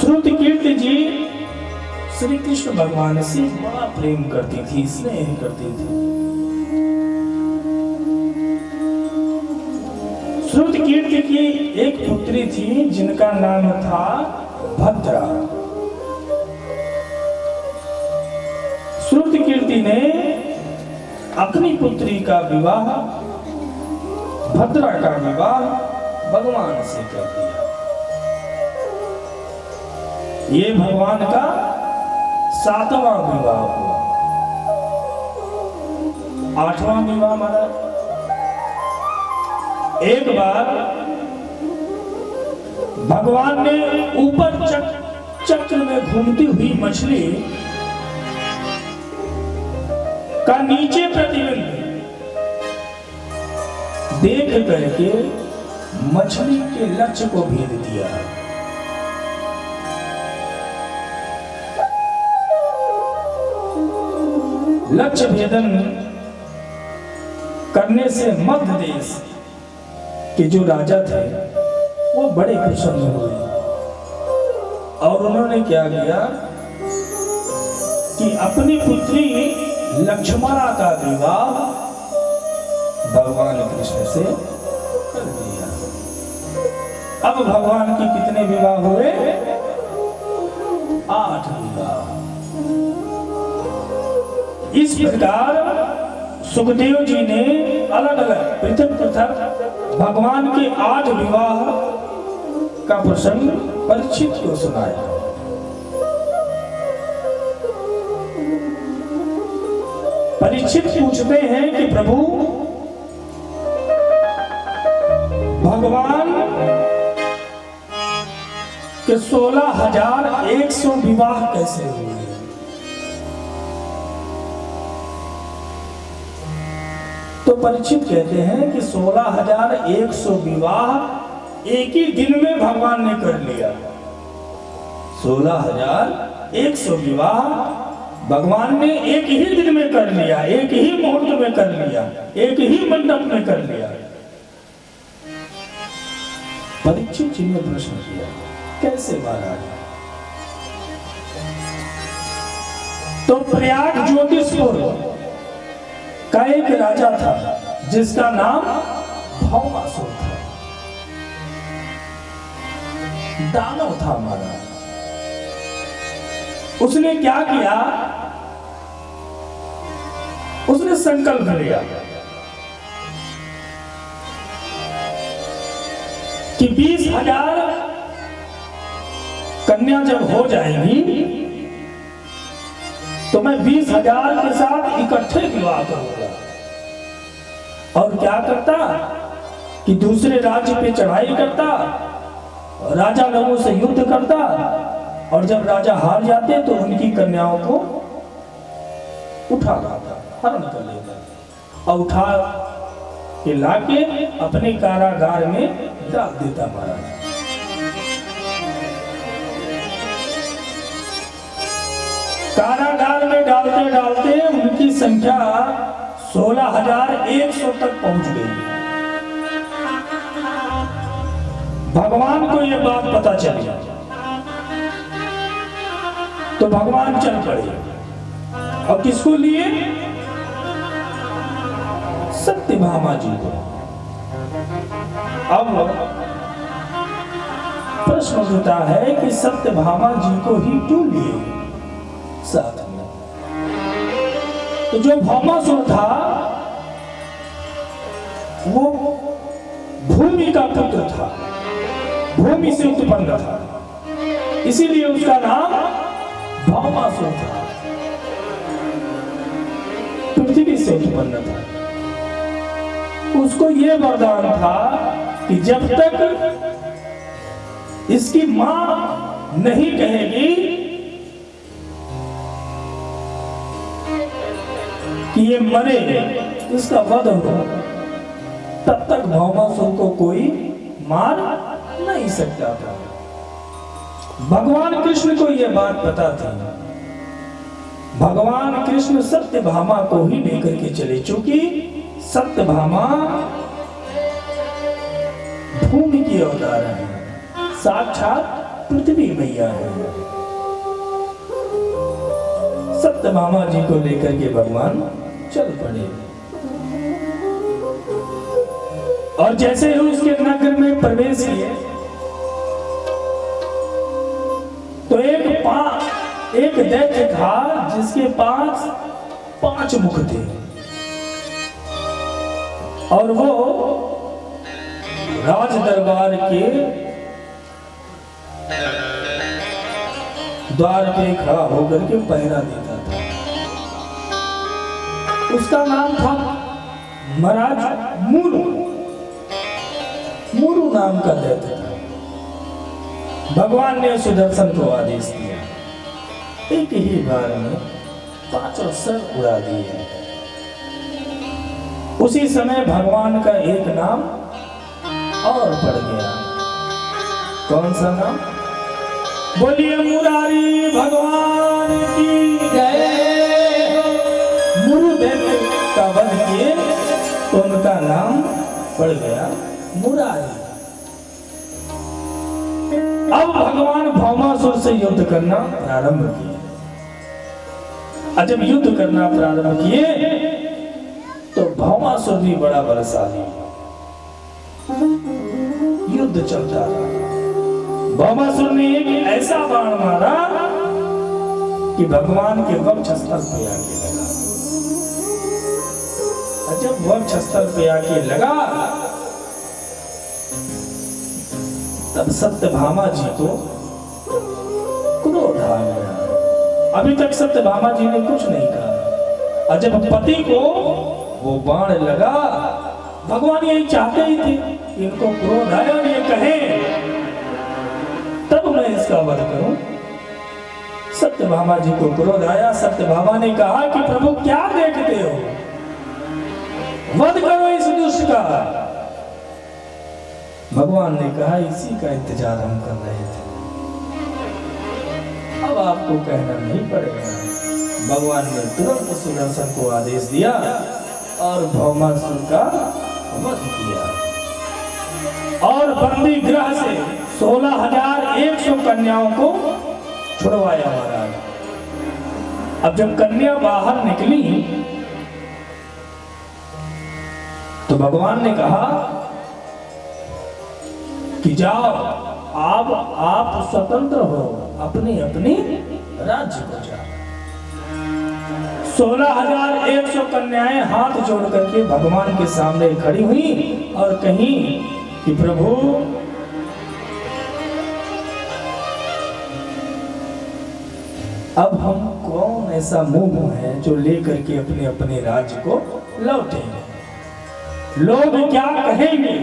श्रुतकीर्ति जी श्री कृष्ण भगवान से बड़ा प्रेम करती थी, स्नेह करती थी। श्रुतकीर्ति की एक पुत्री थी जिनका नाम था भद्रा। श्रुतकीर्ति ने अपनी पुत्री का विवाह, भद्रा का विवाह भगवान से कर दिया। ये भगवान का 7वां विवाह हुआ। 8वां विवाह महाराज, एक बार भगवान ने ऊपर चक्र में घूमती हुई मछली का नीचे प्रतिबिंब देख करके मछली के लक्ष्य को भेद दिया। लक्ष्य भेदन करने से मध्य देश के जो राजा थे वो बड़े प्रसन्न हुए और उन्होंने क्या किया कि अपनी पुत्री लक्ष्मणा का विवाह भगवान कृष्ण से कर दिया। अब भगवान के कितने विवाह हुए? 8 विवाह। इस प्रकार सुखदेव जी ने अलग अलग पृथक पृथक भगवान के 8 विवाह का प्रसंग परीक्षित को सुनाया। परीक्षित पूछते हैं कि प्रभु भगवान के 16,100 विवाह कैसे हुए? तो परीक्षित कहते हैं कि 16,100 विवाह एक ही दिन में भगवान ने कर लिया। 16,100 विवाह भगवान ने एक ही दिन में कर लिया, एक ही मुहूर्त में कर लिया, एक ही मंडप में कर लिया। परीक्षित जी ने प्रश्न किया, कैसे महाराज? तो प्रयाग ज्योतिषपुर का एक राजा था जिसका नाम भौमासुर था, दानव था महाराज। उसने क्या किया? उसने संकल्प लिया कि 20,000 कन्या जब हो जाएंगी तो मैं 20,000 के साथ इकट्ठे विवाह करूंगा। और क्या करता कि दूसरे राज्य पे चढ़ाई करता, राजा लोगों से युद्ध करता, और जब राजा हार जाते तो उनकी कन्याओं को उठा लाता, हरण कर लेता और उठा के लाके अपने कारागार में डाल देता महाराज। कारागार में डालते डालते उनकी संख्या 16,100 तक पहुंच गई। भगवान को यह बात पता चली तो भगवान चल पड़े। और किसको लिए? सत्यभामा जी को। अब प्रश्न उठता है कि सत्यभामा जी को ही क्यों लिए साथ में? तो जो भौमासुर था वो भूमि का पुत्र था, भूमि से उत्पन्न था, इसीलिए उसका नाम भौमासुर था, पृथ्वी से उत्पन्न था। उसको यह वरदान था कि जब तक इसकी मां नहीं कहेगी कि ये मरे, इसका वध हो, तब तक भौमासुर को कोई मार नहीं सकता था। भगवान कृष्ण को यह बात पता थी। भगवान कृष्ण सत्यभामा को ही लेकर के चले, चूंकि सत्यभामा भूमि की अवतार है, साक्षात पृथ्वी मैया है। सत्यभामा जी को लेकर के भगवान चल पड़े और जैसे ही उसके नगर में प्रवेश किए तो एक दैत्य था जिसके पास 5 मुख थे और वो राज दरबार के द्वार पे खड़ा होकर के पहरा देता था। उसका नाम था महाराज मुरु। मुरु नाम का दैत्य था। भगवान ने सुदर्शन को आदेश दिया, एक ही बार में 5 सर उड़ा दिए। उसी समय भगवान का एक नाम और पड़ गया। कौन सा नाम? बोलिए मुरारी भगवान की जय। मुरु दैत्य का वध किए तो उनका नाम पड़ गया मुरारी। अब भगवान भौमासुर से युद्ध करना प्रारंभ किए। जब युद्ध करना प्रारंभ किए तो भौमासुर भी बड़ा बलशाली, युद्ध चलता रहा। भौमासुर ने एक ऐसा बाण मारा कि भगवान के वक्षस्थल पे आके लगा। जब वक्षस्थल पे आके लगा तब सत्यभामा जी को क्रोध आ गया। अभी तक सत्यभामा जी ने कुछ नहीं कहा और जब पति को वो बाण लगा, भगवान यही चाहते ही थे, इनको क्रोध आया और ये कहे तब मैं इसका वध करूं। सत्यभामा जी को क्रोध आया। सत्यभामा ने कहा कि प्रभु क्या देखते हो, वध करो इस दुष्ट का। भगवान ने कहा इसी का इंतजार हम कर रहे थे, अब आपको कहना नहीं पड़ेगा। भगवान ने तुरंत सुदर्शन को आदेश दिया और भौमासुर का वध किया और बंदी गृह से 16,100 कन्याओं को छुड़वाया महाराज। अब जब कन्या बाहर निकली तो भगवान ने कहा कि जाओ, आप स्वतंत्र हो, अपने अपने राज्य को जाओ। 16,100 कन्याएं हाथ जोड़ करके भगवान के सामने खड़ी हुई और कहीं कि प्रभु अब हम कौन ऐसा मुंह है जो लेकर के अपने अपने राज्य को लौटेंगे? लोग क्या कहेंगे,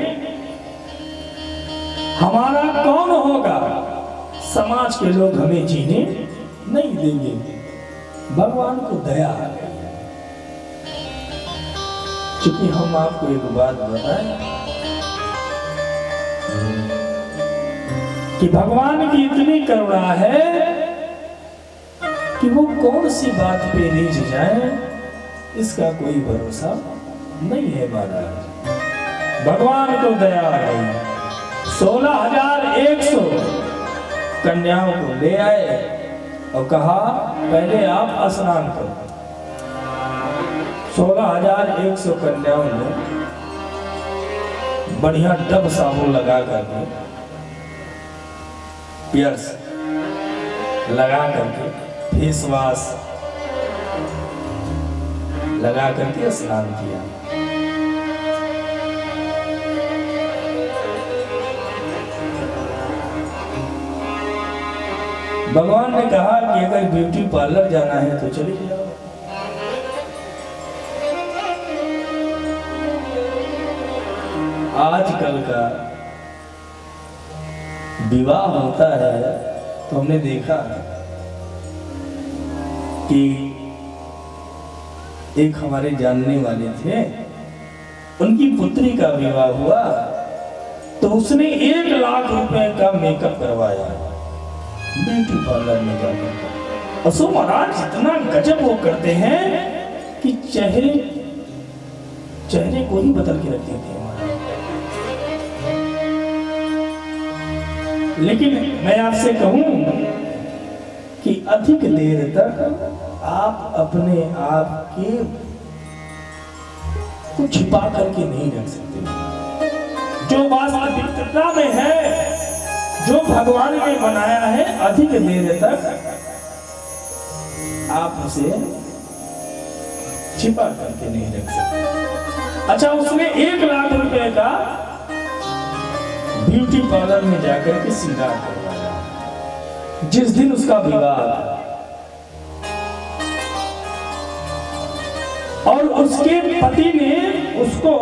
हमारा कौन होगा? समाज के लोग हमें जीने नहीं देंगे। भगवान को दया आ गई। क्योंकि हम आपको एक बात बताएं कि भगवान की इतनी करुणा है कि वो कौन सी बात पे रीझ जाए इसका कोई भरोसा नहीं है महाराज। भगवान को दया आ गई। 16,100 कन्याओं को ले आए और कहा पहले आप स्नान करो। 16,100 कन्याओं ने बढ़िया डब साबुन लगा करके, पियर्स लगा करके, फेस वॉश लगा करके स्नान किया। भगवान ने कहा कि अगर ब्यूटी पार्लर जाना है तो चली जाओ। आजकल का विवाह होता है तो हमने देखा कि एक हमारे जानने वाले थे, उनकी पुत्री का विवाह हुआ तो उसने 1 लाख रुपए का मेकअप करवाया ब्यूटी पार्लर में जाकर। असो महाराज इतना गजब वो करते हैं कि चेहरे को ही बदल के रख देते हैं। लेकिन मैं आपसे कहूं कि अधिक देर तक आप अपने आप के को छिपा करके नहीं रख सकते। जो वास्तविकता में है, जो भगवान ने बनाया है, अधिक देर तक आप उसे छिपा करके नहीं रख सकते। अच्छा, उसने 1 लाख रुपए का ब्यूटी पार्लर में जाकर के श्रृंगार करवाया। जिस दिन उसका विवाह और उसके पति ने उसको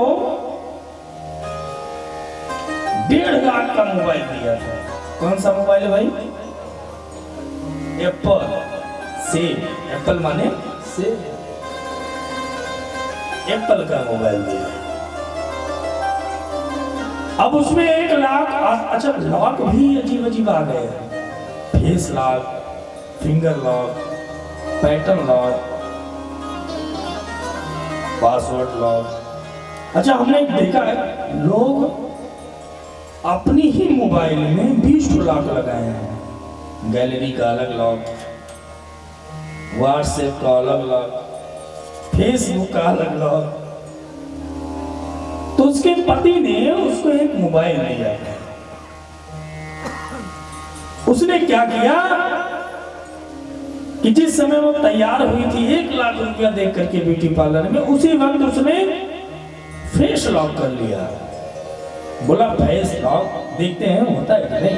1.5 लाख का मोबाइल दिया था। कौन सा मोबाइल है भाई? एप्पल से, एप्पल माने से, एप्पल का मोबाइल दिया। अब उसमें 1 लाख। अच्छा, लॉक भी अजीब अजीब आ गए, face lock, finger lock, pattern lock, password lock. अच्छा, हमने देखा है लोग अपनी ही मोबाइल में 20 लॉक लगाए हैं। गैलरी का अलग लॉक, व्हाट्सएप का अलग लॉक, फेसबुक का अलग लॉक। तो उसके पति ने उसको एक मोबाइल दिया। उसने क्या किया कि जिस समय वो तैयार हुई थी 1 लाख रुपया देख करके ब्यूटी पार्लर में, उसी वक्त उसने फेस लॉक कर लिया। बोला फेस लॉक देखते हैं होता है कि नहीं।